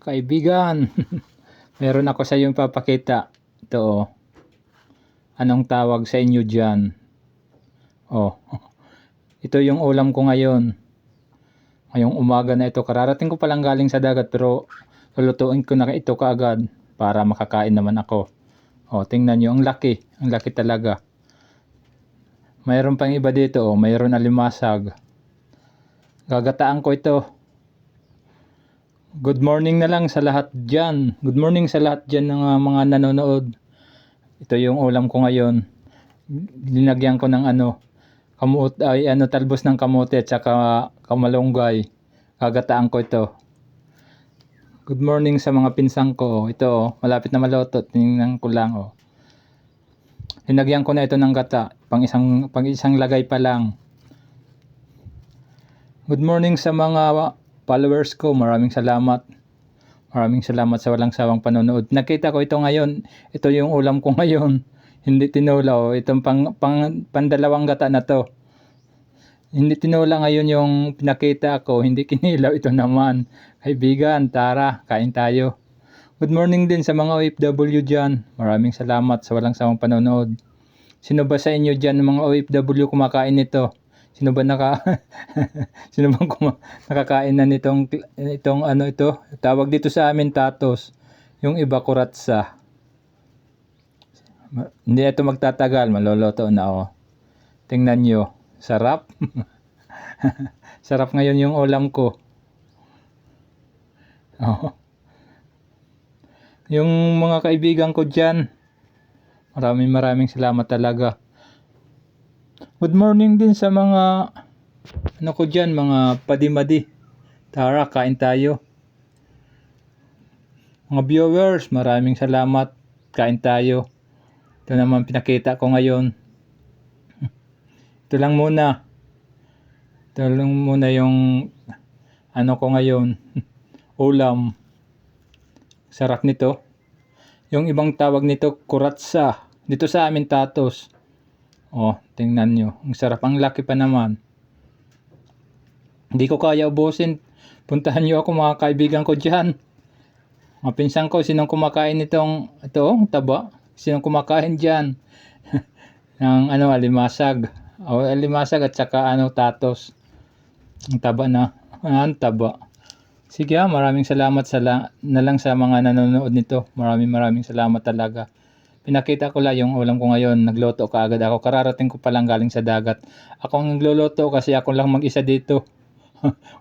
Kaibigan, meron ako sa iyong papakita. Ito oh. Anong tawag sa inyo dyan? Oh, ito yung ulam ko ngayon. Ngayong umaga na ito. Kararating ko palang galing sa dagat pero lulutuin ko na ito kaagad para makakain naman ako. Oh, tingnan nyo. Ang laki. Ang laki talaga. Mayroon pang iba dito. Oh, mayroon alimasag. Gagataan ko ito. Good morning na lang sa lahat dyan. Good morning sa lahat dyan ng mga nanonood. Ito yung ulam ko ngayon. Linagyan ko ng talbos ng kamote at saka kamalunggay. Gagataan ko ito. Good morning sa mga pinsang ko. Ito, malapit na maluto. Tingnan ko lang. Linagyan ko na ito ng gata. Pang isang lagay pa lang. Good morning sa mga followers ko. Maraming salamat. Maraming salamat sa walang sawang panonood. Nakita ko ito ngayon. Ito yung ulam ko ngayon. Hindi tinulaw. Itong pandalawang gata na to. Hindi tinula ngayon yung pinakita ko. Hindi kinilaw. Ito naman. Kaibigan, tara, kain tayo. Good morning din sa mga OFW dyan. Maraming salamat sa walang sawang panonood. Sino ba sa inyo dyan mga OFW kumakain nito? Sino ba nakakain na nitong ito? Tawag dito sa amin tatos. Yung iba kuratsa. Hindi ito magtatagal, maloloto na oh. Tingnan nyo, sarap. Sarap ngayon yung ulam ko. Oh. Yung mga kaibigan ko dyan, maraming salamat talaga. Good morning din sa mga mga padimadi. Tara, kain tayo. Mga viewers, maraming salamat. Kain tayo. Ito naman pinakita ko ngayon. Ito lang muna. Ito lang muna yung ko ngayon. Ulam. Sarap nito. Yung ibang tawag nito, kuratsa. Dito sa amin tatos. Oh, tingnan nyo. Ang sarap. Ang laki pa naman. Hindi ko kaya ubusin. Puntahan nyo ako mga kaibigan ko dyan. Mga pinsan ko, sinong kumakain nitong, taba. Sinong kumakain dyan? Ng alimasag. Alimasag at saka tatos. Ang taba na. Ang taba. Sige maraming salamat na lang sa mga nanonood nito. Maraming salamat talaga. Pinakita ko lang yung ulam ko ngayon. Nagluto kaagad ako. Kararating ko palang galing sa dagat. Ako ang nagluluto kasi ako lang mag-isa dito.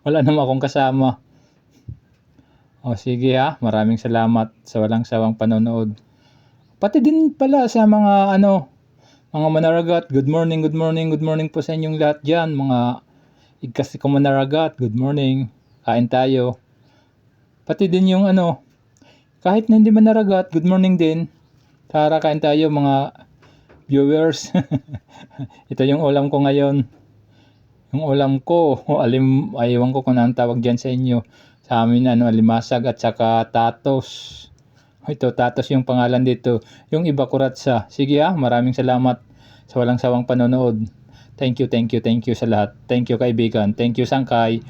Wala naman akong kasama. Sige maraming salamat sa walang sawang panonood. Pati din pala sa mga mga manaragat. Good morning po sa inyong lahat dyan. Mga igkas ko manaragat. Good morning. Kain tayo. Pati din yung kahit na hindi manaragat, good morning din. Tara, kain tayo mga viewers. Ito yung ulam ko ngayon. Yung ulam ko, ayawan ko kung anong tawag dyan sa inyo. Sa amin, alimasag at saka tatos. Ito, tatos yung pangalan dito. Yung iba kuratsa. Sige maraming salamat sa walang sawang panonood. Thank you sa lahat. Thank you kaibigan. Thank you Sangkay.